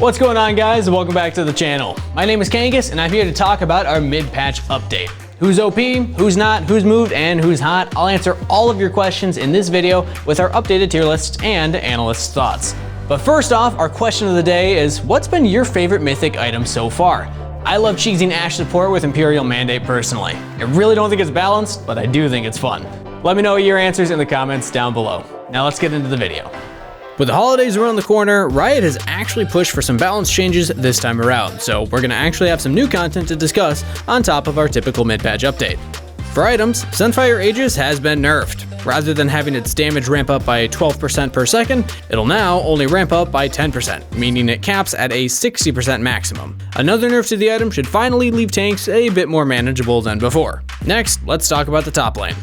What's going on, guys, and welcome back to the channel. My name is Kangas and I'm here to talk about our mid-patch update. Who's OP, who's not, who's moved, and who's hot. I'll answer all of your questions in this video with our updated tier lists and analysts' thoughts. But first off, our question of the day is, what's been your favorite mythic item so far? I love cheesing Ashe support with Imperial Mandate personally. I really don't think it's balanced, but I do think it's fun. Let me know your answers in the comments down below. Now let's get into the video. With the holidays around the corner, Riot has actually pushed for some balance changes this time around, so we're gonna actually have some new content to discuss on top of our typical mid-patch update. For items, Sunfire Aegis has been nerfed. Rather than having its damage ramp up by 12% per second, it'll now only ramp up by 10%, meaning it caps at a 60% maximum. Another nerf to the item should finally leave tanks a bit more manageable than before. Next, let's talk about the top lane.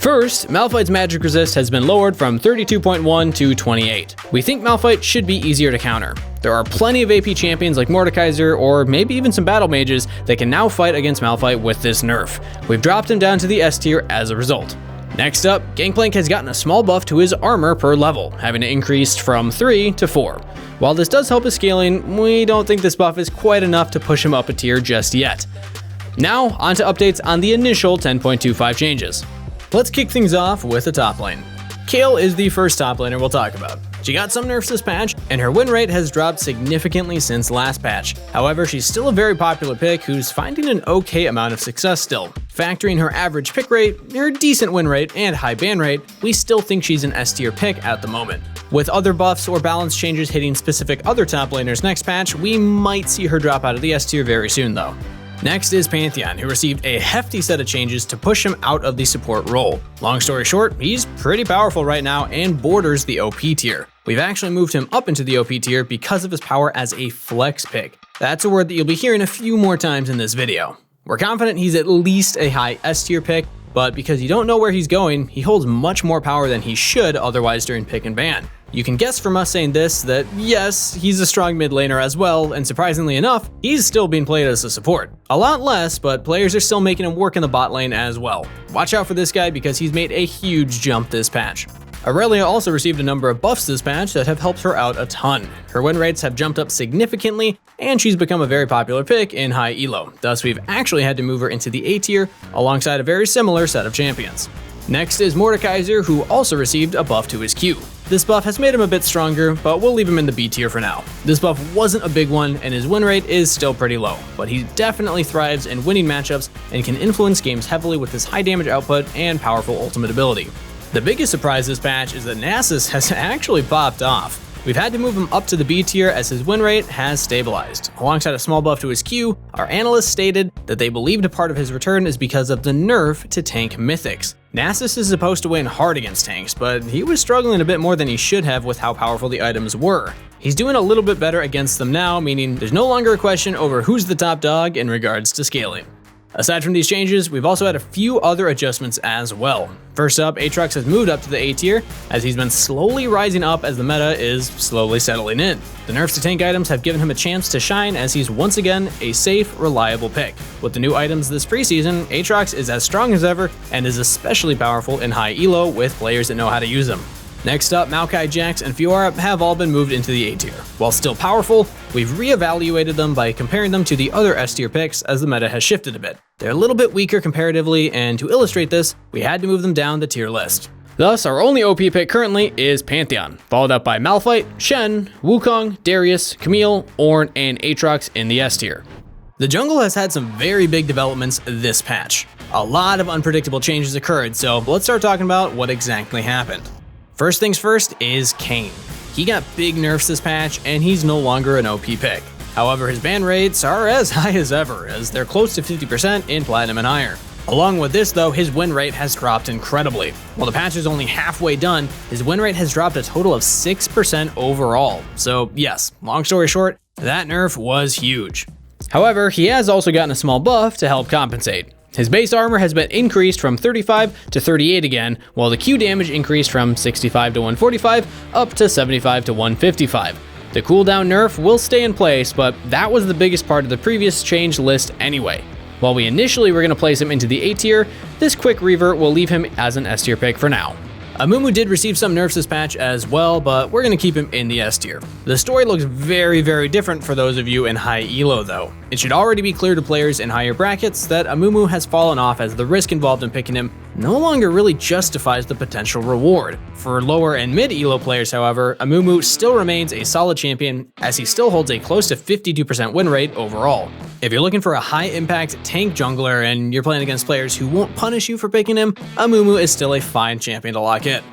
First, Malphite's magic resist has been lowered from 32.1 to 28. We think Malphite should be easier to counter. There are plenty of AP champions like Mordekaiser or maybe even some battle mages that can now fight against Malphite with this nerf. We've dropped him down to the S tier as a result. Next up, Gangplank has gotten a small buff to his armor per level, having it increased from 3 to 4. While this does help his scaling, we don't think this buff is quite enough to push him up a tier just yet. Now, onto updates on the initial 10.25 changes. Let's kick things off with the top lane. Kayle is the first top laner we'll talk about. She got some nerfs this patch, and her win rate has dropped significantly since last patch. However, she's still a very popular pick who's finding an okay amount of success still. Factoring her average pick rate, her decent win rate, and high ban rate, we still think she's an S tier pick at the moment. With other buffs or balance changes hitting specific other top laners next patch, we might see her drop out of the S tier very soon though. Next is Pantheon, who received a hefty set of changes to push him out of the support role. Long story short, he's pretty powerful right now and borders the OP tier. We've actually moved him up into the OP tier because of his power as a flex pick. That's a word that you'll be hearing a few more times in this video. We're confident he's at least a high S tier pick, but because you don't know where he's going, he holds much more power than he should otherwise during pick and ban. You can guess from us saying this that yes, he's a strong mid laner as well, and surprisingly enough, he's still being played as a support. A lot less, but players are still making him work in the bot lane as well. Watch out for this guy because he's made a huge jump this patch. Aurelia also received a number of buffs this patch that have helped her out a ton. Her win rates have jumped up significantly, and she's become a very popular pick in high elo. Thus, we've actually had to move her into the A tier alongside a very similar set of champions. Next is Mordekaiser, who also received a buff to his Q. This buff has made him a bit stronger, but we'll leave him in the B tier for now. This buff wasn't a big one, and his win rate is still pretty low, but he definitely thrives in winning matchups and can influence games heavily with his high damage output and powerful ultimate ability. The biggest surprise this patch is that Nasus has actually popped off. We've had to move him up to the B tier as his win rate has stabilized. Alongside a small buff to his Q, our analysts stated that they believed a part of his return is because of the nerf to tank mythics. Nasus is supposed to win hard against tanks, but he was struggling a bit more than he should have with how powerful the items were. He's doing a little bit better against them now, meaning there's no longer a question over who's the top dog in regards to scaling. Aside from these changes, we've also had a few other adjustments as well. First up, Aatrox has moved up to the A tier, as he's been slowly rising up as the meta is slowly settling in. The nerfs to tank items have given him a chance to shine as he's once again a safe, reliable pick. With the new items this preseason, Aatrox is as strong as ever and is especially powerful in high elo with players that know how to use them. Next up, Maokai, Jax, and Fiora have all been moved into the A tier. While still powerful, we've reevaluated them by comparing them to the other S tier picks as the meta has shifted a bit. They're a little bit weaker comparatively, and to illustrate this, we had to move them down the tier list. Thus, our only OP pick currently is Pantheon, followed up by Malphite, Shen, Wukong, Darius, Camille, Ornn, and Aatrox in the S tier. The jungle has had some very big developments this patch. A lot of unpredictable changes occurred, so let's start talking about what exactly happened. First things first is Kayn. He got big nerfs this patch, and he's no longer an OP pick. However, his ban rates are as high as ever, as they're close to 50% in Platinum and higher. Along with this though, his win rate has dropped incredibly. While the patch is only halfway done, his win rate has dropped a total of 6% overall. So yes, long story short, that nerf was huge. However, he has also gotten a small buff to help compensate. His base armor has been increased from 35 to 38 again, while the Q damage increased from 65 to 145 up to 75 to 155. The cooldown nerf will stay in place, but that was the biggest part of the previous change list anyway. While we initially were going to place him into the A tier, this quick revert will leave him as an S tier pick for now. Amumu did receive some nerfs this patch as well, but we're going to keep him in the S tier. The story looks very different for those of you in high elo though. It should already be clear to players in higher brackets that Amumu has fallen off as the risk involved in picking him no longer really justifies the potential reward. For lower and mid elo players, however, Amumu still remains a solid champion as he still holds a close to 52% win rate overall. If you're looking for a high impact tank jungler and you're playing against players who won't punish you for picking him, Amumu is still a fine champion to lock in.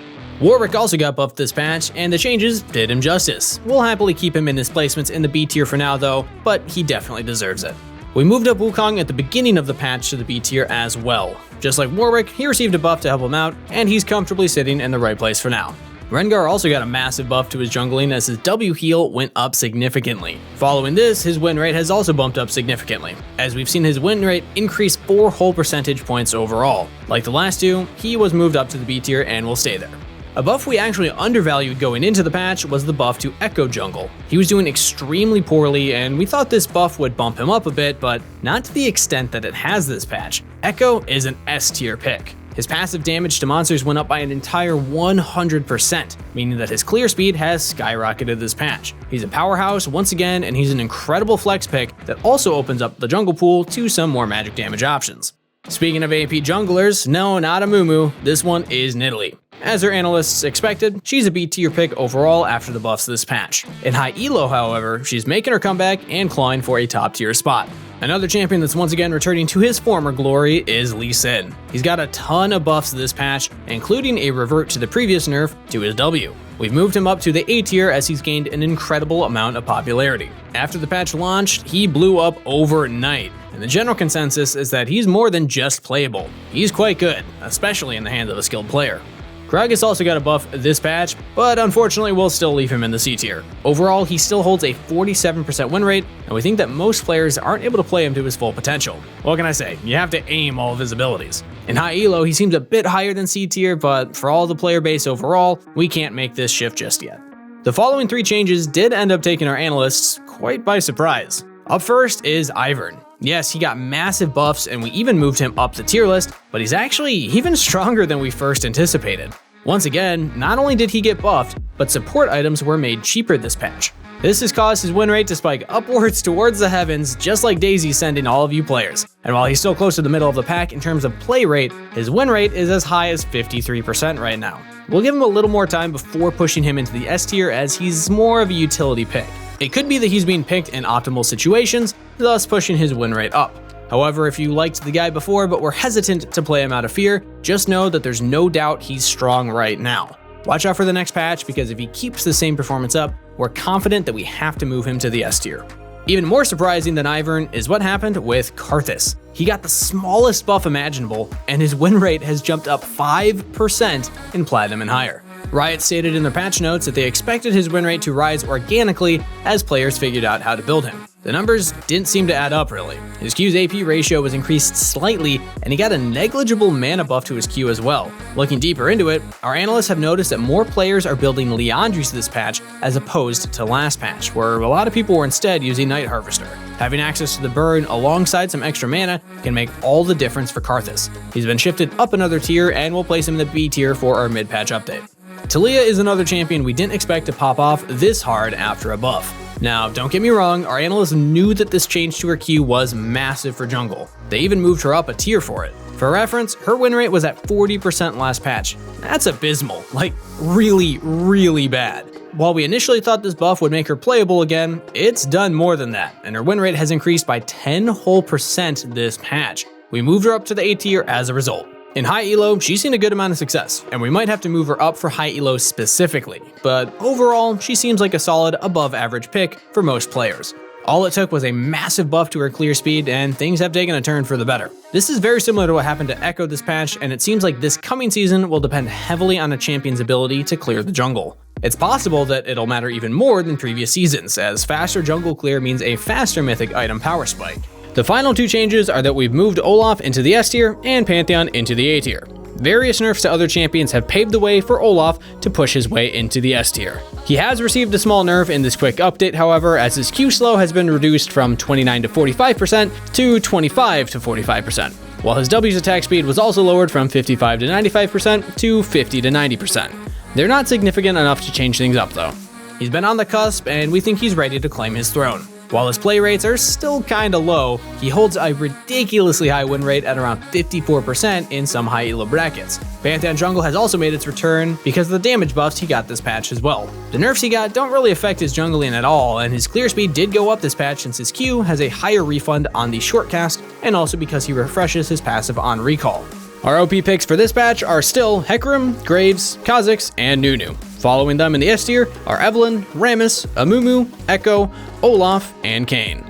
Warwick also got buffed this patch, and the changes did him justice. We'll happily keep him in his placements in the B tier for now though, but he definitely deserves it. We moved up Wukong at the beginning of the patch to the B tier as well. Just like Warwick, he received a buff to help him out, and he's comfortably sitting in the right place for now. Rengar also got a massive buff to his jungling as his W heal went up significantly. Following this, his win rate has also bumped up significantly, as we've seen his win rate increase 4 whole percentage points overall. Like the last two, he was moved up to the B tier and will stay there. A buff we actually undervalued going into the patch was the buff to Echo Jungle. He was doing extremely poorly, and we thought this buff would bump him up a bit, but not to the extent that it has this patch. Echo is an S tier pick. His passive damage to monsters went up by an entire 100%, meaning that his clear speed has skyrocketed this patch. He's a powerhouse once again, and he's an incredible flex pick that also opens up the jungle pool to some more magic damage options. Speaking of AP junglers, no, not Amumu, this one is Nidalee. As our analysts expected, she's a B tier pick overall after the buffs this patch. In high elo, however, she's making her comeback and clawing for a top tier spot. Another champion that's once again returning to his former glory is Lee Sin. He's got a ton of buffs this patch, including a revert to the previous nerf to his W. We've moved him up to the A tier as he's gained an incredible amount of popularity. After the patch launched, he blew up overnight, and the general consensus is that he's more than just playable. He's quite good, especially in the hands of a skilled player. Gragas also got a buff this patch, but unfortunately we'll still leave him in the C tier. Overall, he still holds a 47% win rate, and we think that most players aren't able to play him to his full potential. What can I say? You have to aim all of his abilities. In high elo, he seems a bit higher than C tier, but for all the player base overall, we can't make this shift just yet. The following 3 changes did end up taking our analysts quite by surprise. Up first is Ivern. Yes, he got massive buffs and we even moved him up the tier list, but he's actually even stronger than we first anticipated. Once again, not only did he get buffed, but support items were made cheaper this patch. This has caused his win rate to spike upwards towards the heavens, just like Daisy sending all of you players. And while he's still close to the middle of the pack in terms of play rate, his win rate is as high as 53% right now. We'll give him a little more time before pushing him into the S tier as he's more of a utility pick. It could be that he's being picked in optimal situations, thus pushing his win rate up. However, if you liked the guy before but were hesitant to play him out of fear, just know that there's no doubt he's strong right now. Watch out for the next patch because if he keeps the same performance up, we're confident that we have to move him to the S tier. Even more surprising than Ivern is what happened with Karthus. He got the smallest buff imaginable, and his win rate has jumped up 5% in Platinum and higher. Riot stated in their patch notes that they expected his win rate to rise organically as players figured out how to build him. The numbers didn't seem to add up really. His Q's AP ratio was increased slightly, and he got a negligible mana buff to his Q as well. Looking deeper into it, our analysts have noticed that more players are building Liandry's this patch as opposed to last patch, where a lot of people were instead using Night Harvester. Having access to the burn alongside some extra mana can make all the difference for Karthus. He's been shifted up another tier and we'll place him in the B tier for our mid-patch update. Talia is another champion we didn't expect to pop off this hard after a buff. Now, don't get me wrong, our analysts knew that this change to her Q was massive for jungle. They even moved her up a tier for it. For reference, her win rate was at 40% last patch. That's abysmal, like really bad. While we initially thought this buff would make her playable again, it's done more than that, and her win rate has increased by 10 whole % this patch. We moved her up to the A tier as a result. In high elo, she's seen a good amount of success, and we might have to move her up for high elo specifically, but overall, she seems like a solid above average pick for most players. All it took was a massive buff to her clear speed, and things have taken a turn for the better. This is very similar to what happened to Echo this patch, and it seems like this coming season will depend heavily on a champion's ability to clear the jungle. It's possible that it'll matter even more than previous seasons, as faster jungle clear means a faster mythic item power spike. The final 2 changes are that we've moved Olaf into the S tier and Pantheon into the A tier. Various nerfs to other champions have paved the way for Olaf to push his way into the S tier. He has received a small nerf in this quick update, however, as his Q slow has been reduced from 29 to 45% to 25 to 45%. while his W's attack speed was also lowered from 55 to 95% to 50 to 90%. They're not significant enough to change things up though. He's been on the cusp, and we think he's ready to claim his throne. While his play rates are still kinda low, he holds a ridiculously high win rate at around 54% in some high elo brackets. Pantheon Jungle has also made its return because of the damage buffs he got this patch as well. The nerfs he got don't really affect his jungling at all, and his clear speed did go up this patch since his Q has a higher refund on the short cast, and also because he refreshes his passive on recall. Our OP picks for this patch are still Hecarim, Graves, Kha'Zix, and Nunu. Following them in the S tier are Evelynn, Rammus, Amumu, Echo, Olaf, and Kayn.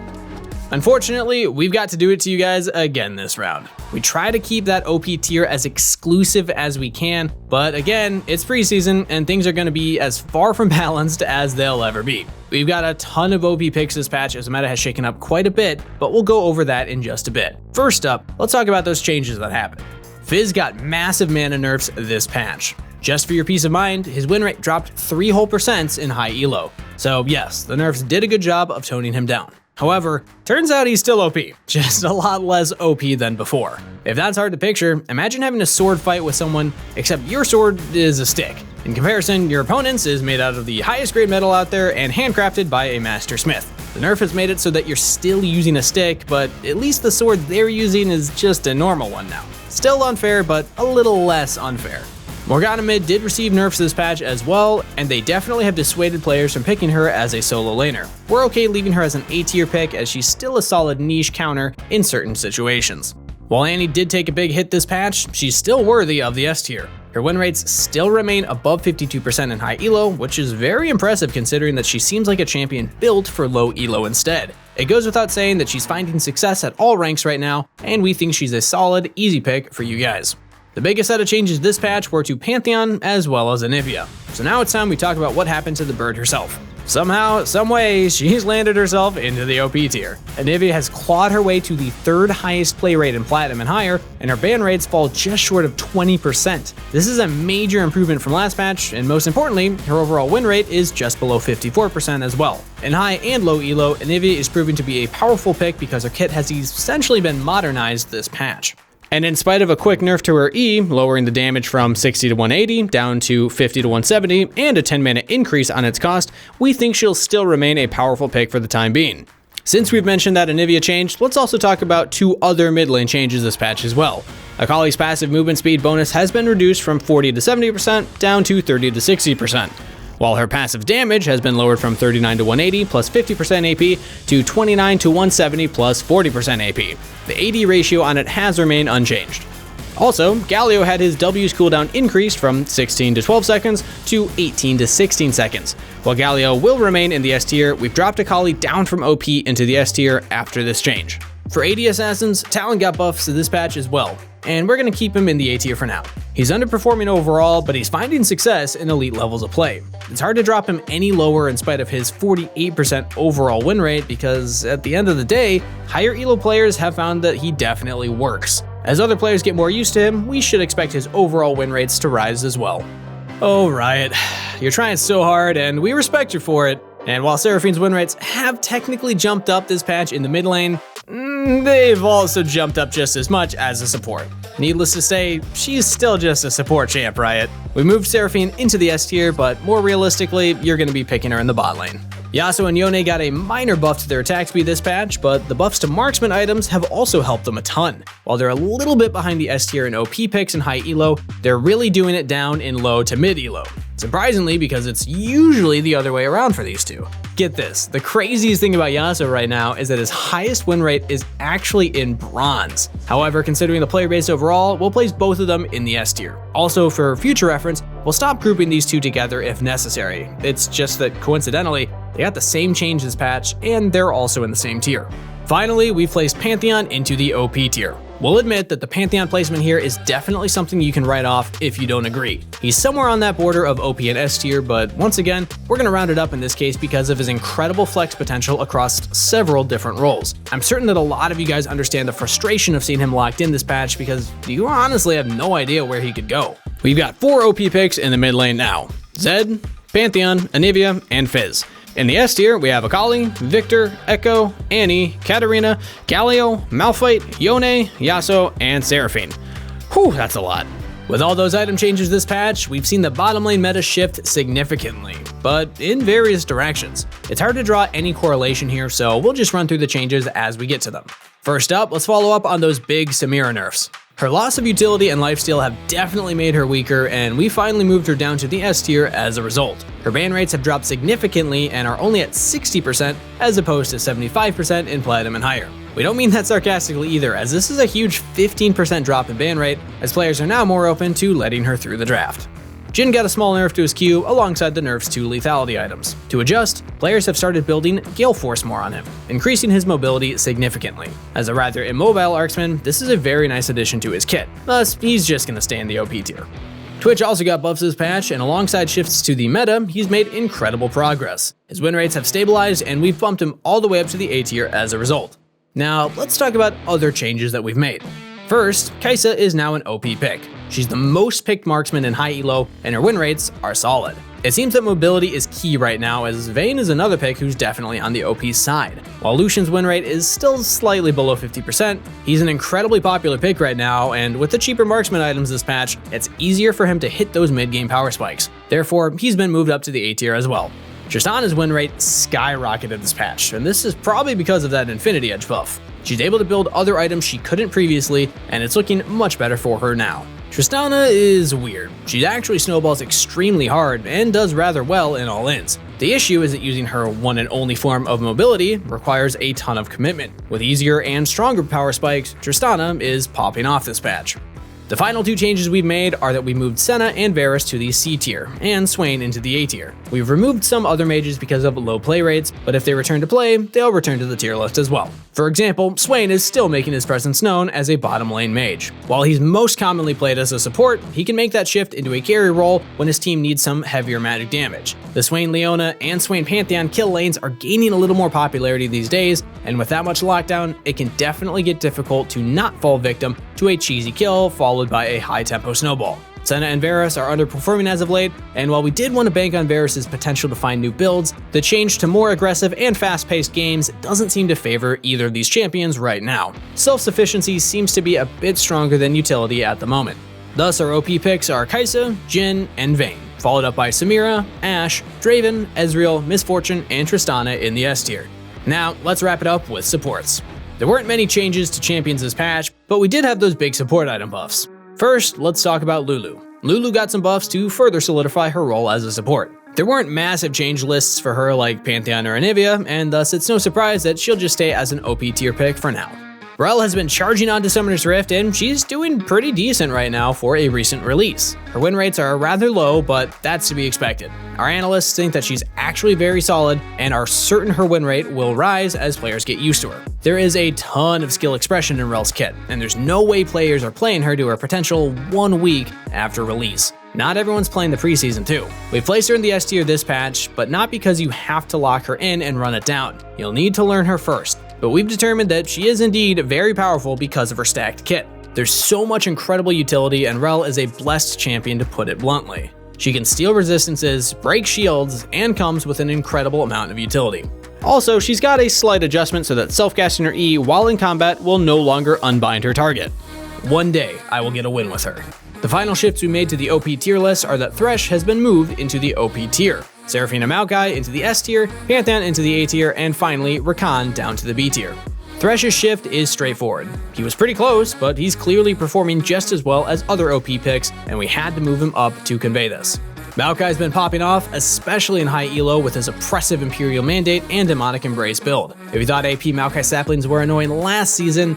Unfortunately, we've got to do it to you guys again this round. We try to keep that OP tier as exclusive as we can, but again, it's preseason and things are going to be as far from balanced as they'll ever be. We've got a ton of OP picks this patch as the meta has shaken up quite a bit, but we'll go over that in just a bit. First up, let's talk about those changes that happened. Fizz got massive mana nerfs this patch. Just for your peace of mind, his win rate dropped 3 whole % in high elo. So yes, the nerfs did a good job of toning him down. However, turns out he's still OP, just a lot less OP than before. If that's hard to picture, imagine having a sword fight with someone, except your sword is a stick. In comparison, your opponent's is made out of the highest grade metal out there and handcrafted by a master smith. The nerf has made it so that you're still using a stick, but at least the sword they're using is just a normal one now. Still unfair, but a little less unfair. Morgana mid did receive nerfs this patch as well, and they definitely have dissuaded players from picking her as a solo laner. We're okay leaving her as an A tier pick as she's still a solid niche counter in certain situations. While Annie did take a big hit this patch, she's still worthy of the S tier. Her win rates still remain above 52% in high elo, which is very impressive considering that she seems like a champion built for low elo instead. It goes without saying that she's finding success at all ranks right now, and we think she's a solid, easy pick for you guys. The biggest set of changes this patch were to Pantheon as well as Anivia. So now it's time we talk about what happened to the bird herself. Somehow, someway, she's landed herself into the OP tier. Anivia has clawed her way to the 3rd highest play rate in Platinum and higher, and her ban rates fall just short of 20%. This is a major improvement from last patch, and most importantly, her overall win rate is just below 54% as well. In high and low elo, Anivia is proving to be a powerful pick because her kit has essentially been modernized this patch. And in spite of a quick nerf to her E, lowering the damage from 60 to 180 down to 50 to 170, and a 10 mana increase on its cost, we think she'll still remain a powerful pick for the time being. Since we've mentioned that Anivia changed, let's also talk about 2 other mid lane changes this patch as well. Akali's passive movement speed bonus has been reduced from 40 to 70% down to 30 to 60%. While her passive damage has been lowered from 39 to 180 plus 50% AP to 29 to 170 plus 40% AP. The AD ratio on it has remained unchanged. Also, Galio had his W's cooldown increased from 16 to 12 seconds to 18 to 16 seconds. While Galio will remain in the S tier, we've dropped Akali down from OP into the S tier after this change. For AD assassins, Talon got buffs to this patch as well, and we're going to keep him in the A tier for now. He's underperforming overall, but he's finding success in elite levels of play. It's hard to drop him any lower in spite of his 48% overall win rate because at the end of the day, higher elo players have found that he definitely works. As other players get more used to him, we should expect his overall win rates to rise as well. Oh, Riot, you're trying so hard and we respect you for it. And while Seraphine's win rates have technically jumped up this patch in the mid lane, they've also jumped up just as much as a support. Needless to say, she's still just a support champ, Riot. We moved Seraphine into the S tier, but more realistically, you're going to be picking her in the bot lane. Yasuo and Yone got a minor buff to their attack speed this patch, but the buffs to marksman items have also helped them a ton. While they're a little bit behind the S tier in OP picks and high elo, they're really doing it down in low to mid elo. Surprisingly, because it's usually the other way around for these two. Get this, the craziest thing about Yasuo right now is that his highest win rate is actually in bronze. However, considering the player base overall, we'll place both of them in the S tier. Also, for future reference, we'll stop grouping these two together if necessary. It's just that coincidentally, they got the same change this patch, and they're also in the same tier. Finally, we've placed Pantheon into the OP tier. We'll admit that the Pantheon placement here is definitely something you can write off if you don't agree. He's somewhere on that border of OP and S tier, but once again, we're going to round it up in this case because of his incredible flex potential across several different roles. I'm certain that a lot of you guys understand the frustration of seeing him locked in this patch because you honestly have no idea where he could go. We've got 4 OP picks in the mid lane now: Zed, Pantheon, Anivia, and Fizz. In the S tier, we have Akali, Victor, Echo, Annie, Katarina, Galio, Malphite, Yone, Yasuo, and Seraphine. Whew, that's a lot. With all those item changes this patch, we've seen the bottom lane meta shift significantly, but in various directions. It's hard to draw any correlation here, so we'll just run through the changes as we get to them. First up, let's follow up on those big Samira nerfs. Her loss of utility and lifesteal have definitely made her weaker, and we finally moved her down to the S tier as a result. Her ban rates have dropped significantly and are only at 60% as opposed to 75% in Platinum and higher. We don't mean that sarcastically either, as this is a huge 15% drop in ban rate, as players are now more open to letting her through the draft. Jhin got a small nerf to his Q alongside the nerfs to lethality items. To adjust, players have started building Gale Force more on him, increasing his mobility significantly. As a rather immobile Arxman, this is a very nice addition to his kit, thus he's just gonna stay in the OP tier. Twitch also got buffs this patch, and alongside shifts to the meta, he's made incredible progress. His win rates have stabilized, and we've bumped him all the way up to the A tier as a result. Now, let's talk about other changes that we've made. First, Kai'Sa is now an OP pick. She's the most picked marksman in high elo, and her win rates are solid. It seems that mobility is key right now, as Vayne is another pick who's definitely on the OP side. While Lucian's win rate is still slightly below 50%, he's an incredibly popular pick right now, and with the cheaper marksman items this patch, it's easier for him to hit those mid-game power spikes. Therefore, he's been moved up to the A tier as well. Tristana's win rate skyrocketed this patch, and this is probably because of that Infinity Edge buff. She's able to build other items she couldn't previously, and it's looking much better for her now. Tristana is weird. She actually snowballs extremely hard and does rather well in all-ins. The issue is that using her one and only form of mobility requires a ton of commitment. With easier and stronger power spikes, Tristana is popping off this patch. The final two changes we've made are that we moved Senna and Varus to the C tier, and Swain into the A tier. We've removed some other mages because of low play rates, but if they return to play, they'll return to the tier list as well. For example, Swain is still making his presence known as a bottom lane mage. While he's most commonly played as a support, he can make that shift into a carry role when his team needs some heavier magic damage. The Swain Leona and Swain Pantheon kill lanes are gaining a little more popularity these days, and with that much lockdown, it can definitely get difficult to not fall victim to a cheesy kill followed by a high-tempo snowball. Senna and Varus are underperforming as of late, and while we did want to bank on Varus' potential to find new builds, the change to more aggressive and fast-paced games doesn't seem to favor either of these champions right now. Self-sufficiency seems to be a bit stronger than utility at the moment. Thus, our OP picks are Kai'Sa, Jhin, and Vayne, followed up by Samira, Ashe, Draven, Ezreal, Misfortune, and Tristana in the S tier. Now, let's wrap it up with supports. There weren't many changes to champions this patch, but we did have those big support item buffs. First, let's talk about Lulu. Lulu got some buffs to further solidify her role as a support. There weren't massive change lists for her like Pantheon or Anivia, and thus it's no surprise that she'll just stay as an OP tier pick for now. Rell has been charging onto Summoner's Rift, and she's doing pretty decent right now for a recent release. Her win rates are rather low, but that's to be expected. Our analysts think that she's actually very solid and are certain her win rate will rise as players get used to her. There is a ton of skill expression in Rell's kit, and there's no way players are playing her to her potential 1 week after release. Not everyone's playing the preseason too. We placed her in the S tier this patch, but not because you have to lock her in and run it down. You'll need to learn her first. But we've determined that she is indeed very powerful because of her stacked kit. There's so much incredible utility, and Rell is a blessed champion to put it bluntly. She can steal resistances, break shields, and comes with an incredible amount of utility. Also, she's got a slight adjustment so that self-casting her E while in combat will no longer unbind her target. One day, I will get a win with her. The final shifts we made to the OP tier list are that Thresh has been moved into the OP tier, Seraphine and Maokai into the S tier, Pantheon into the A tier, and finally Rakan down to the B tier. Thresh's shift is straightforward. He was pretty close, but he's clearly performing just as well as other OP picks, and we had to move him up to convey this. Maokai's been popping off, especially in high elo with his oppressive Imperial Mandate and Demonic Embrace build. If you thought AP Maokai saplings were annoying last season,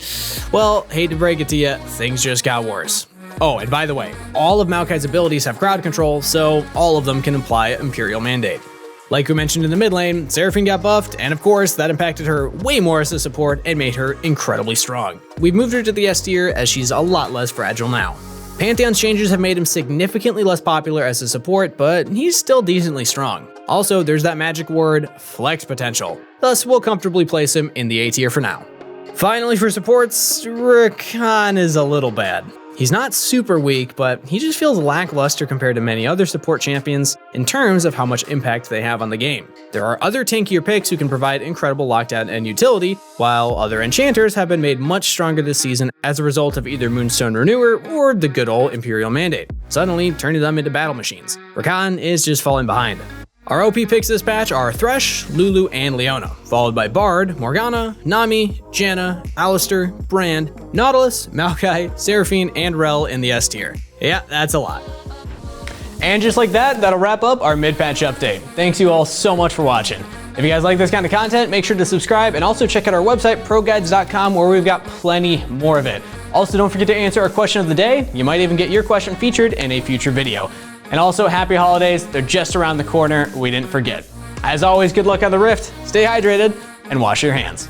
well, hate to break it to you, things just got worse. Oh, and by the way, all of Maokai's abilities have crowd control, so all of them can imply Imperial Mandate. Like we mentioned in the mid lane, Seraphine got buffed, and of course, that impacted her way more as a support and made her incredibly strong. We've moved her to the S tier as she's a lot less fragile now. Pantheon's changes have made him significantly less popular as a support, but he's still decently strong. Also, there's that magic word, flex potential. Thus, we'll comfortably place him in the A tier for now. Finally, for supports, Rakan is a little bad. He's not super weak, but he just feels lackluster compared to many other support champions in terms of how much impact they have on the game. There are other tankier picks who can provide incredible lockdown and utility, while other enchanters have been made much stronger this season as a result of either Moonstone Renewer or the good old Imperial Mandate, suddenly turning them into battle machines. Rakan is just falling behind. Our OP picks this patch are Thresh, Lulu, and Leona, followed by Bard, Morgana, Nami, Janna, Alistar, Brand, Nautilus, Maokai, Seraphine, and Rel in the S tier. Yeah, that's a lot. And just like that, that'll wrap up our mid-patch update. Thanks you all so much for watching. If you guys like this kind of content, make sure to subscribe and also check out our website, ProGuides.com, where we've got plenty more of it. Also, don't forget to answer our question of the day. You might even get your question featured in a future video. And also, happy holidays. They're just around the corner. We didn't forget. As always, good luck on the Rift. Stay hydrated and wash your hands.